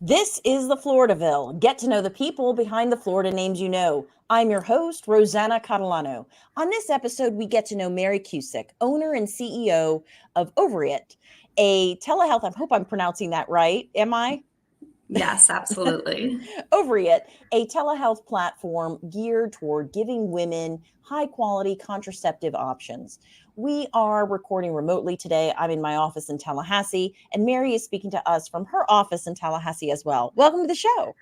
This is the Floridaville. Get to know the people behind the Florida names you know. I'm your host, Rosanna Catalano. On this episode, we get to know Mary Kucek, owner and CEO of Overit, a telehealth. I hope I'm pronouncing that right. Am I? Yes, absolutely. Overit, a telehealth platform geared toward giving women high quality contraceptive options. We are recording remotely today. I'm in my office in Tallahassee, and Mary is speaking to us from her office in Tallahassee as well. Welcome to the show.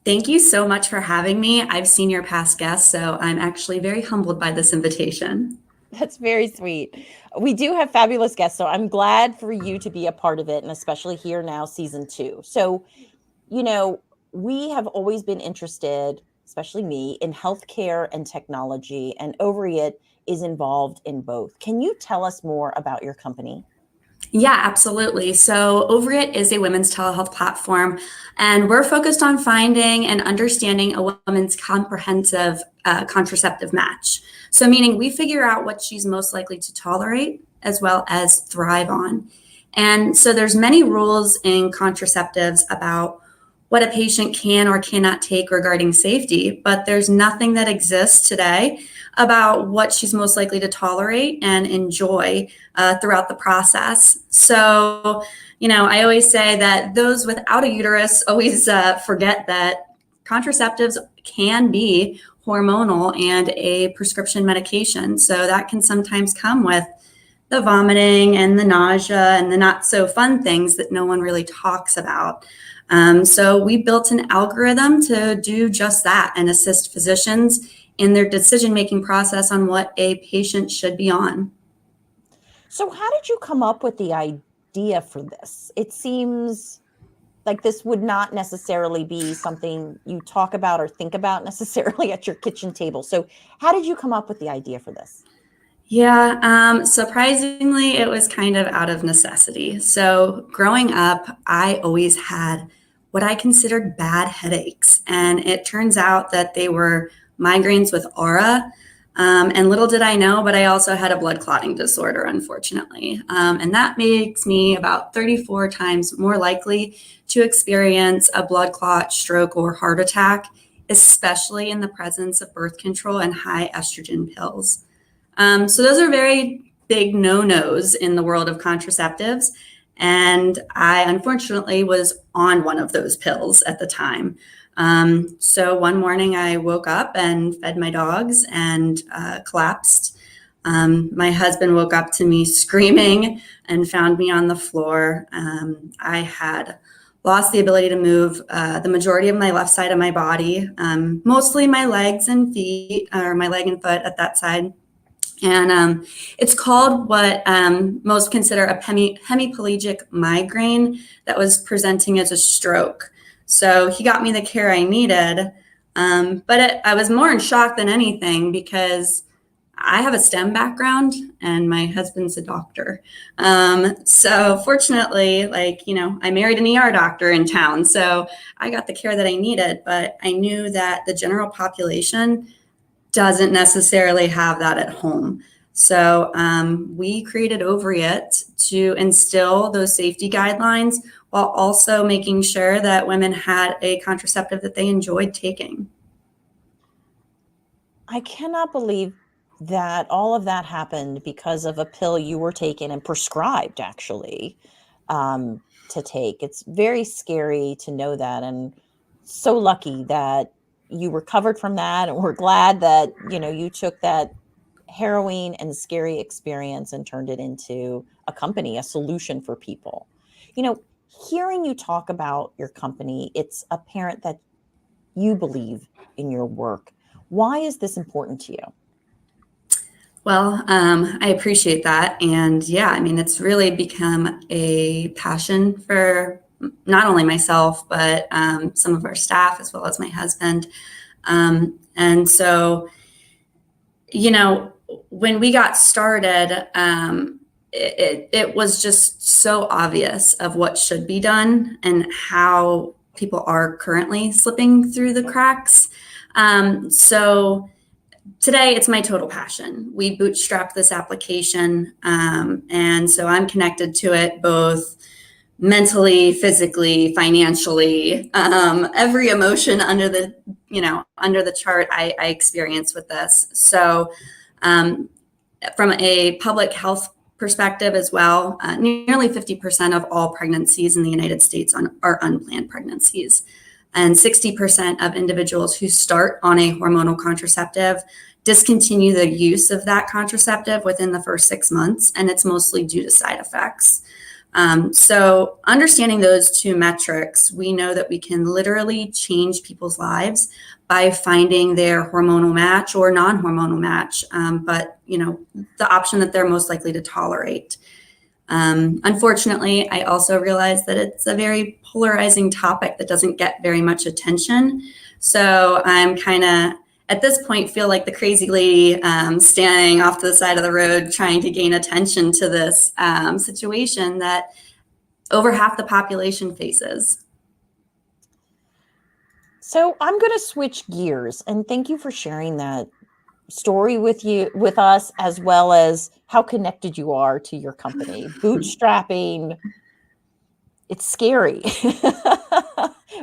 Thank you so much for having me. I've seen your past guests, so I'm actually very humbled by this invitation. That's very sweet. We do have fabulous guests, so I'm glad for you to be a part of it, and especially here now, season 2. So, you know, we have always been interested, especially me, in healthcare and technology, and OvaryIt is involved in both. Can you tell us more about your company? Yeah, absolutely. So, Overit is a women's telehealth platform, and we're focused on finding and understanding a woman's comprehensive contraceptive match. So, meaning we figure out what she's most likely to tolerate as well as thrive on. And so, there's many rules in contraceptives about what a patient can or cannot take regarding safety, but there's nothing that exists today about what she's most likely to tolerate and enjoy throughout the process. So, I always say that those without a uterus always forget that contraceptives can be hormonal and a prescription medication. So that can sometimes come with the vomiting and the nausea and the not so fun things that no one really talks about. So we built an algorithm to do just that and assist physicians in their decision-making process on what a patient should be on. So, how did you come up with the idea for this? It seems like this would not necessarily be something you talk about or think about necessarily at your kitchen table. So, how did you come up with the idea for this? Yeah, surprisingly, it was kind of out of necessity. So, growing up, I always had what I considered bad headaches. And it turns out that they were migraines with aura. And little did I know, but I also had a blood clotting disorder, unfortunately. And that makes me about 34 times more likely to experience a blood clot, stroke, or heart attack, especially in the presence of birth control and high estrogen pills. So those are very big no-nos in the world of contraceptives. And I unfortunately was on one of those pills at the time. So one morning I woke up and fed my dogs and collapsed. My husband woke up to me screaming and found me on the floor. I had lost the ability to move the majority of my left side of my body, mostly my legs and feet, or my leg and foot at that side. And it's called what most consider a hemiplegic migraine that was presenting as a stroke. So he got me the care I needed, but I was more in shock than anything because I have a STEM background and my husband's a doctor. So fortunately, I married an ER doctor in town, so I got the care that I needed, but I knew that the general population doesn't necessarily have that at home. So we created OvaryIt to instill those safety guidelines while also making sure that women had a contraceptive that they enjoyed taking. I cannot believe that all of that happened because of a pill you were taken and prescribed, actually, to take. It's very scary to know that, and so lucky that you recovered from that, and we're glad that you took that harrowing and scary experience and turned it into a company, a solution for people. you know Hearing you talk about your company, it's apparent that you believe in your work. Why is this important to you? Well, I appreciate that. And yeah, I mean, it's really become a passion for not only myself, but some of our staff as well as my husband. And so, when we got started, it was just so obvious of what should be done and how people are currently slipping through the cracks. So today, it's my total passion. We bootstrapped this application, and so I'm connected to it both mentally, physically, financially, every emotion under the chart I experienced with this. So from a public health perspective as well, nearly 50% of all pregnancies in the United States are unplanned pregnancies. And 60% of individuals who start on a hormonal contraceptive discontinue the use of that contraceptive within the first 6 months, and it's mostly due to side effects. So understanding those two metrics, we know that we can literally change people's lives by finding their hormonal match or non-hormonal match, but the option that they're most likely to tolerate. Unfortunately, I also realize that it's a very polarizing topic that doesn't get very much attention. So I'm kind of, at this point, feel like the crazy lady standing off to the side of the road trying to gain attention to this situation that over half the population faces. So I'm going to switch gears, and thank you for sharing that story with us, as well as how connected you are to your company. Bootstrapping, it's scary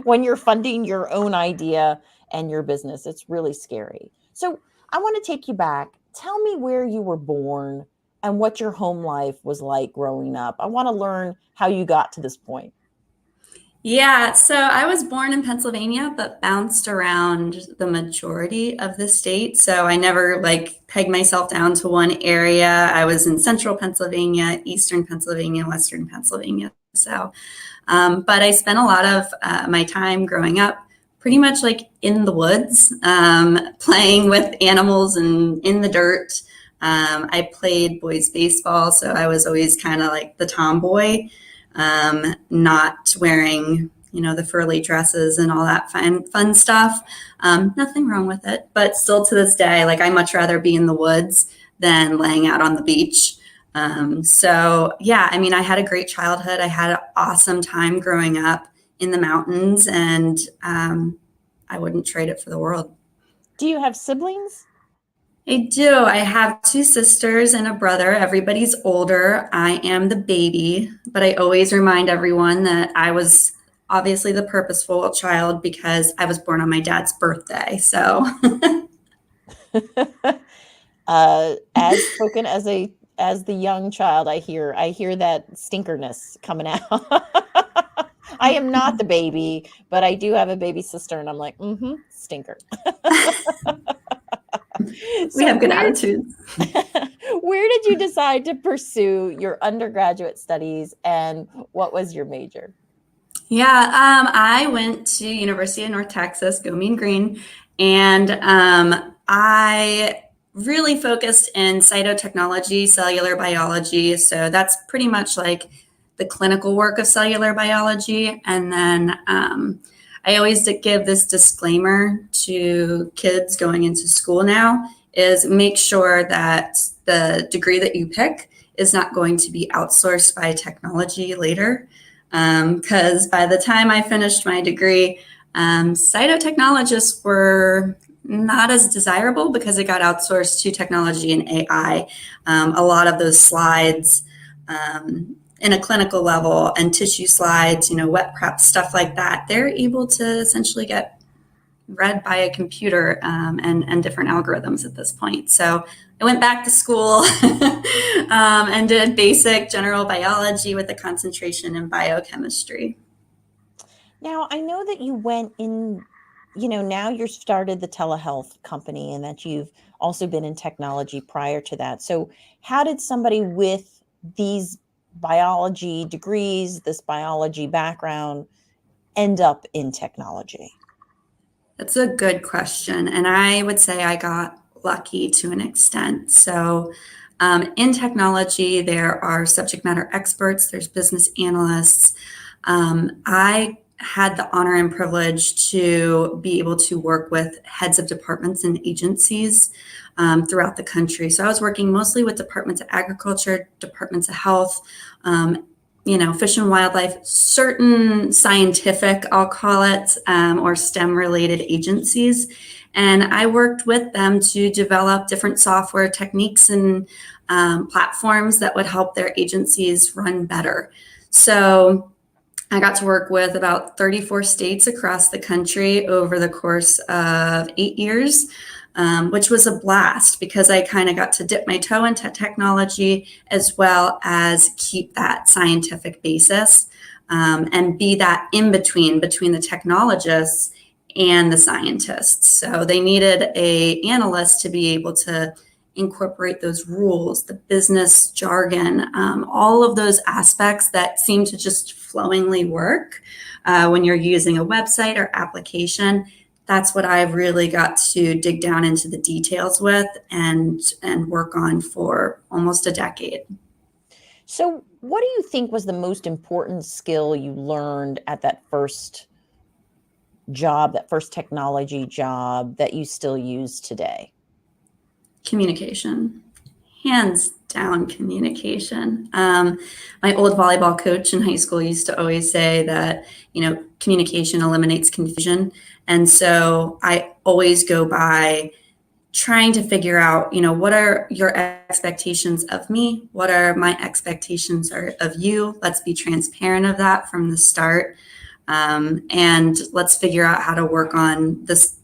when you're funding your own idea and your business. It's really scary. So I want to take you back. Tell me where you were born and what your home life was like growing up. I want to learn how you got to this point. Yeah, so I was born in Pennsylvania, but bounced around the majority of the state. So I never pegged myself down to one area. I was in central Pennsylvania, eastern Pennsylvania, western Pennsylvania. So, but I spent a lot of my time growing up pretty much in the woods, playing with animals and in the dirt. I played boys baseball, so I was always kind of like the tomboy. Not wearing, the furry dresses and all that fun stuff. Nothing wrong with it, but still to this day, I much rather be in the woods than laying out on the beach. So yeah, I had a great childhood. I had an awesome time growing up in the mountains, and I wouldn't trade it for the world. Do you have siblings? I do. I have 2 sisters and a brother. Everybody's older. I am the baby, but I always remind everyone that I was obviously the purposeful child because I was born on my dad's birthday. So, as spoken as the young child, I hear that stinkerness coming out. I am not the baby, but I do have a baby sister, and I'm like, stinker. We have good attitudes. Where did you decide to pursue your undergraduate studies, and what was your major? Yeah, I went to University of North Texas, go Mean Green, and I really focused in cytotechnology, cellular biology. So that's pretty much the clinical work of cellular biology. And then I always give this disclaimer to kids going into school now is make sure that the degree that you pick is not going to be outsourced by technology later. Because by the time I finished my degree, cytotechnologists were not as desirable because it got outsourced to technology and AI. A lot of those slides in a clinical level and tissue slides, wet prep, stuff like that, they're able to essentially get read by a computer and different algorithms at this point. So I went back to school and did basic general biology with a concentration in biochemistry. Now, I know that you went in, now you're started the telehealth company, and that you've also been in technology prior to that. So how did somebody with these biology degrees, this biology background, end up in technology? That's a good question. And I would say I got lucky to an extent. So in technology, there are subject matter experts, there's business analysts. I had the honor and privilege to be able to work with heads of departments and agencies throughout the country. So I was working mostly with departments of agriculture, departments of health, fish and wildlife, certain scientific, I'll call it, or STEM related agencies. And I worked with them to develop different software techniques and platforms that would help their agencies run better. So I got to work with about 34 states across the country over the course of 8 years, which was a blast because I kind of got to dip my toe into technology as well as keep that scientific basis, and be that in between the technologists and the scientists. So they needed an analyst to be able to incorporate those rules, the business jargon, all of those aspects that seem to just flowingly work when you're using a website or application. That's what I've really got to dig down into the details with and work on for almost a decade. So, what do you think was the most important skill you learned at that first job, that first technology job that you still use today? Communication, hands down communication. My old volleyball coach in high school used to always say that, communication eliminates confusion. And so I always go by trying to figure out, what are your expectations of me? What are my expectations of you? Let's be transparent of that from the start. And let's figure out how to work on this,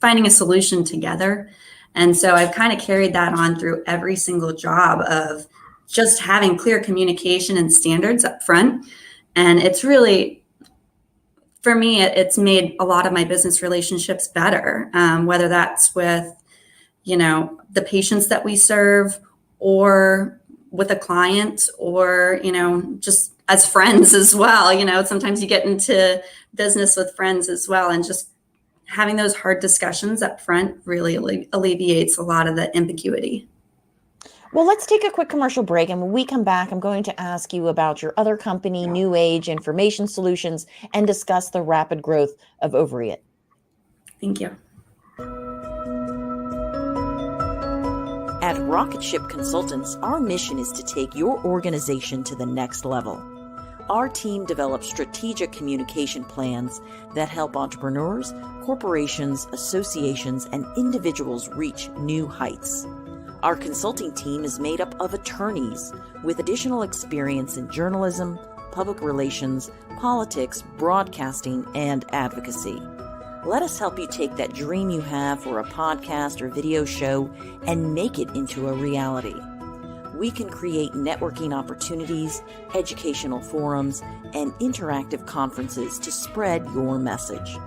finding a solution together. And so I've kind of carried that on through every single job of just having clear communication and standards up front. And it's really, for me, it's made a lot of my business relationships better, whether that's with, the patients that we serve or with a client or, just as friends as well. Sometimes you get into business with friends as well, and just having those hard discussions up front really alleviates a lot of the ambiguity. Well, let's take a quick commercial break. And when we come back, I'm going to ask you about your other company, New Age Information Solutions, and discuss the rapid growth of OvaryIt. Thank you. At Rocket Ship Consultants, our mission is to take your organization to the next level. Our team develops strategic communication plans that help entrepreneurs, corporations, associations, and individuals reach new heights. Our consulting team is made up of attorneys with additional experience in journalism, public relations, politics, broadcasting, and advocacy. Let us help you take that dream you have for a podcast or video show and make it into a reality. We can create networking opportunities, educational forums, and interactive conferences to spread your message.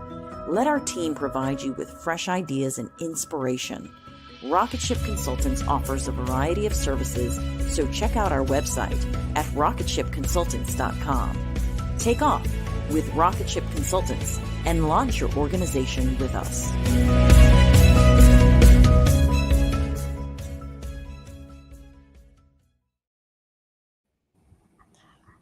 Let our team provide you with fresh ideas and inspiration. Rocket Ship Consultants offers a variety of services, so check out our website at rocketshipconsultants.com. Take off with Rocket Ship Consultants and launch your organization with us.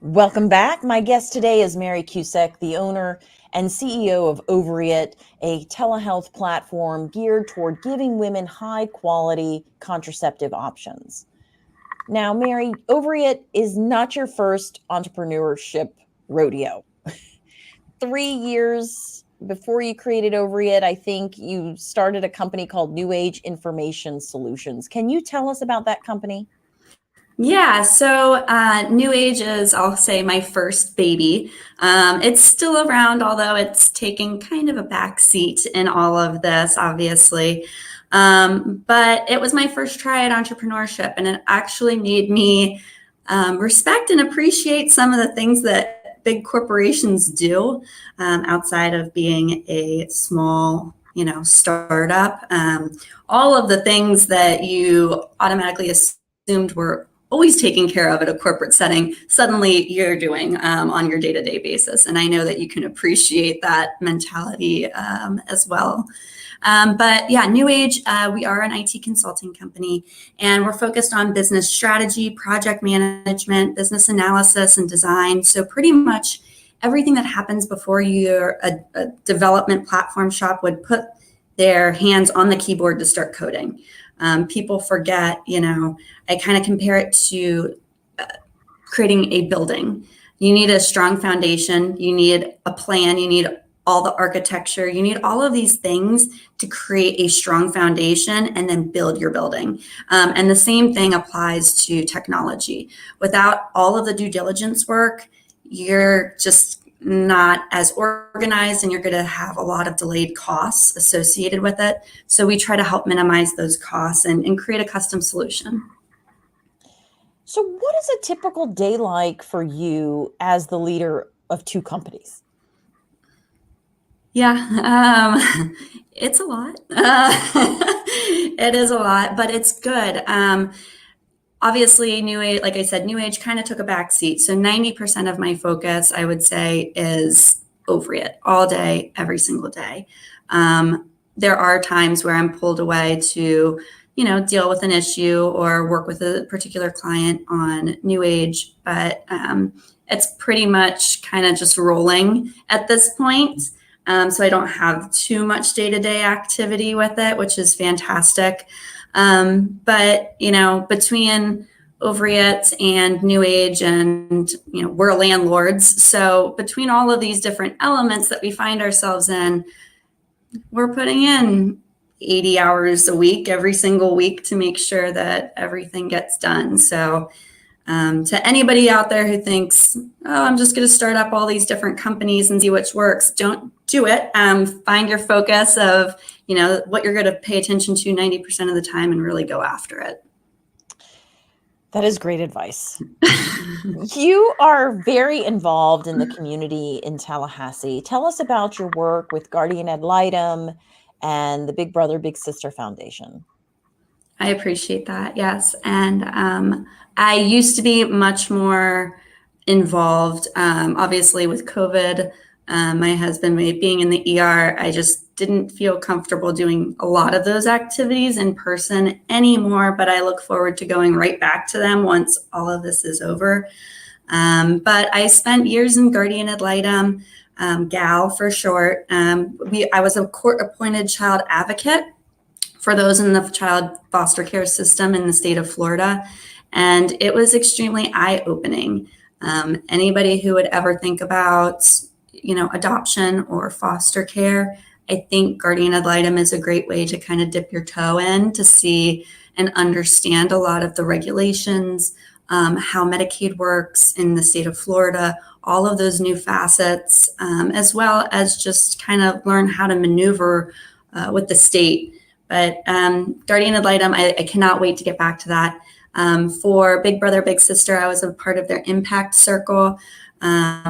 Welcome back. My guest today is Mary Kucek, the owner and CEO of OvaryIt, a telehealth platform geared toward giving women high-quality contraceptive options. Now, Mary, OvaryIt is not your first entrepreneurship rodeo. 3 years before you created OvaryIt, I think you started a company called New Age Information Solutions. Can you tell us about that company? Yeah, so New Age is, I'll say, my first baby. It's still around, although it's taking kind of a back seat in all of this, obviously. But it was my first try at entrepreneurship, and it actually made me respect and appreciate some of the things that big corporations do outside of being a small, startup. All of the things that you automatically assumed were always taken care of at a corporate setting, suddenly you're doing on your day-to-day basis. And I know that you can appreciate that mentality as well. But yeah, New Age, we are an IT consulting company, and we're focused on business strategy, project management, business analysis, and design. So pretty much everything that happens before you're a development platform shop would put their hands on the keyboard to start coding. People forget, I kind of compare it to creating a building. You need a strong foundation. You need a plan. You need all the architecture. You need all of these things to create a strong foundation and then build your building. And the same thing applies to technology. Without all of the due diligence work, you're just not as organized, and you're going to have a lot of delayed costs associated with it. So we try to help minimize those costs and create a custom solution. So, what is a typical day like for you as the leader of two companies? Yeah, it's a lot. It is a lot, but it's good. Obviously, New Age, like I said, New Age kind of took a back seat. So 90% of my focus, I would say, is Overit all day, every single day. There are times where I'm pulled away to, deal with an issue or work with a particular client on New Age, but it's pretty much kind of just rolling at this point. So I don't have too much day-to-day activity with it, which is fantastic. But, between OvaryIt and New Age and, we're landlords. So between all of these different elements that we find ourselves in, we're putting in 80 hours a week, every single week, to make sure that everything gets done. So to anybody out there who thinks, oh, I'm just going to start up all these different companies and see which works, don't do it. Find your focus of, what you're going to pay attention to 90% of the time and really go after it. That is great advice. You are very involved in the community in Tallahassee. Tell us about your work with Guardian Ad Litem and the Big Brother Big Sister Foundation. I appreciate that. Yes. And I used to be much more involved, obviously with COVID, my husband being in the ER, I just didn't feel comfortable doing a lot of those activities in person anymore, but I look forward to going right back to them once all of this is over. But I spent years in Guardian Ad Litem, GAL for short. I was a court-appointed child advocate for those in the child foster care system in the state of Florida. And it was extremely eye-opening. Anybody who would ever think about, adoption or foster care, I think Guardian Ad Litem is a great way to kind of dip your toe in to see and understand a lot of the regulations, how Medicaid works in the state of Florida, all of those new facets, as well as just kind of learn how to maneuver with the state. But Guardian Ad Litem, I cannot wait to get back to that. For Big Brother, Big Sister, I was a part of their Impact Circle,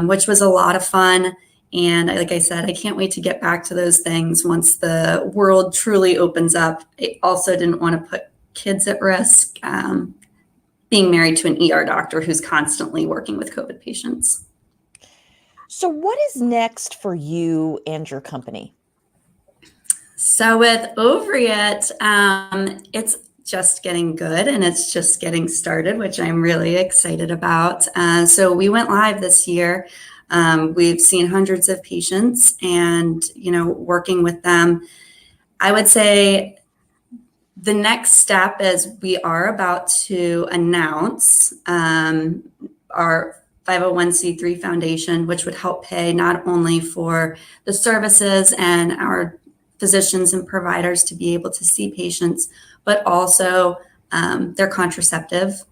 which was a lot of fun. And like I said, I can't wait to get back to those things once the world truly opens up. I also didn't want to put kids at risk, being married to an ER doctor who's constantly working with COVID patients. So what is next for you and your company? So with OvaryIt, it's just getting good and it's just getting started, which I'm really excited about. So we went live this year. We've seen hundreds of patients and, working with them. I would say the next step is we are about to announce our 501c3 foundation, which would help pay not only for the services and our physicians and providers to be able to see patients, but also their contraceptive.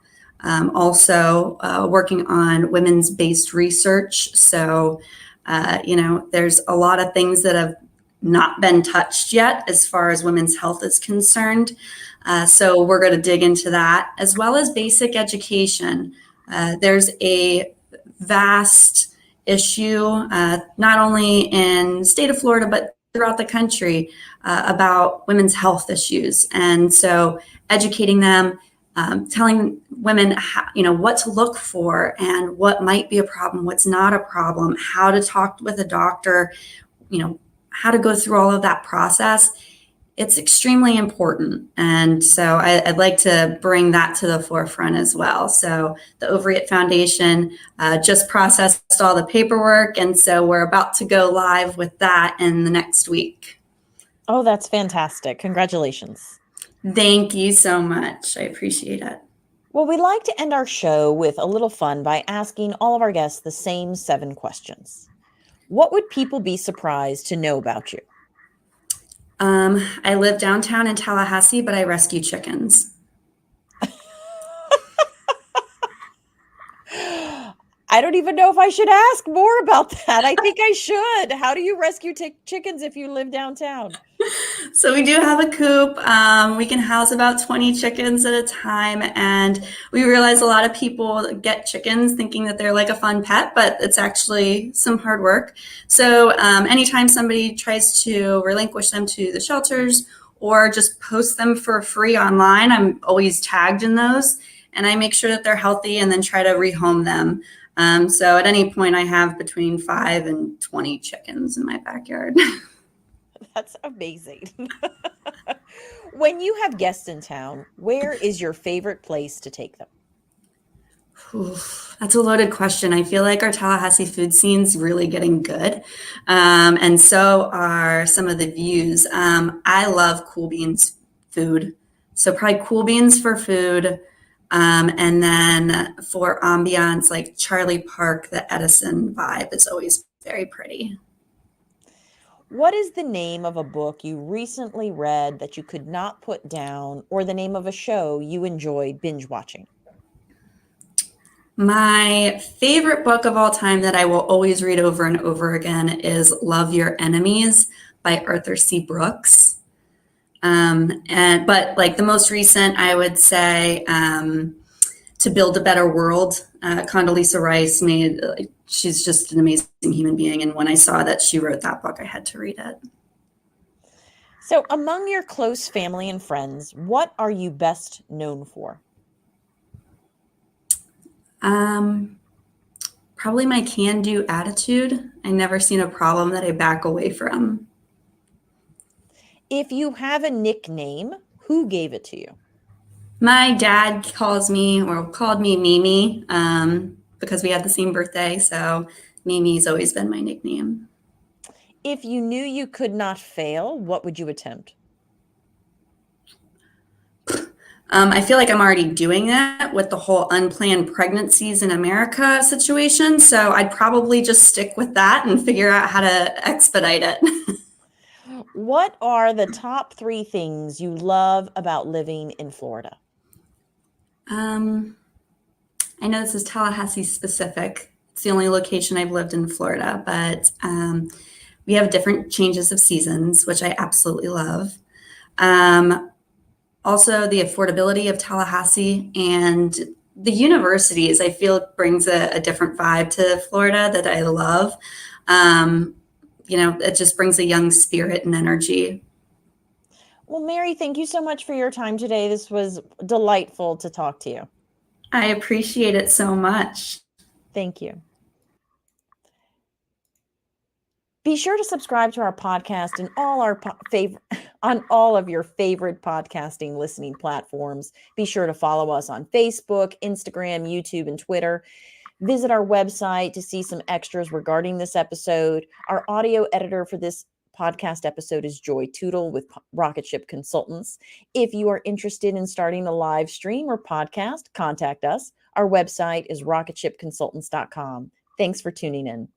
Also working on women's based research. So, there's a lot of things that have not been touched yet as far as women's health is concerned. So we're going to dig into that, as well as basic education. There's a vast issue, not only in the state of Florida, but throughout the country about women's health issues. And so educating them, telling women how, what to look for and what might be a problem, what's not a problem, how to talk with a doctor, how to go through all of that process. It's extremely important. And so I'd like to bring that to the forefront as well. So the OvaryIt Foundation just processed all the paperwork. And so we're about to go live with that in the next week. Oh, that's fantastic. Congratulations. Thank you so much. I appreciate it. Well, we like to end our show with a little fun by asking all of our guests the same 7 questions. What would people be surprised to know about you? I live downtown in Tallahassee, but I rescue chickens. I don't even know if I should ask more about that. I think I should. How do you rescue chickens if you live downtown? So we do have a coop. We can house about 20 chickens at a time. And we realize a lot of people get chickens thinking that they're like a fun pet, but it's actually some hard work. So anytime somebody tries to relinquish them to the shelters or just post them for free online, I'm always tagged in those. And I make sure that they're healthy and then try to rehome them. So at any point, I have between 5 and 20 chickens in my backyard. That's amazing. When you have guests in town, where is your favorite place to take them? Oof, that's a loaded question. I feel like our Tallahassee food scene's really getting good. And so are some of the views. I love Cool Beans food. So probably Cool Beans for food. And then for ambiance, like Charlie Park, the Edison vibe is always very pretty. What is the name of a book you recently read that you could not put down, or the name of a show you enjoy binge watching? My favorite book of all time that I will always read over and over again is Love Your Enemies by Arthur C. Brooks. But like the most recent, I would say To Build a Better World. Condoleezza Rice she's just an amazing human being. And when I saw that she wrote that book, I had to read it. So among your close family and friends, what are you best known for? Probably my can-do attitude. I never seen a problem that I back away from. If you have a nickname, who gave it to you? My dad called me Mimi because we had the same birthday. So Mimi's always been my nickname. If you knew you could not fail, what would you attempt? I feel like I'm already doing that with the whole unplanned pregnancies in America situation. So I'd probably just stick with that and figure out how to expedite it. What are the top 3 things you love about living in Florida? I know this is Tallahassee specific. It's the only location I've lived in Florida, but we have different changes of seasons, which I absolutely love. Also, the affordability of Tallahassee and the universities, I feel brings a different vibe to Florida that I love. It just brings a young spirit and energy. Well, Mary, thank you so much for your time today. This was delightful to talk to you. I appreciate it so much. Thank you. Be sure to subscribe to our podcast and on all of your favorite podcasting listening platforms. Be sure to follow us on Facebook, Instagram, YouTube, and Twitter. Visit our website to see some extras regarding this episode. Our audio editor for this podcast episode is Joy Tootle with Rocket Ship Consultants. If you are interested in starting a live stream or podcast, contact us. Our website is rocketshipconsultants.com. Thanks for tuning in.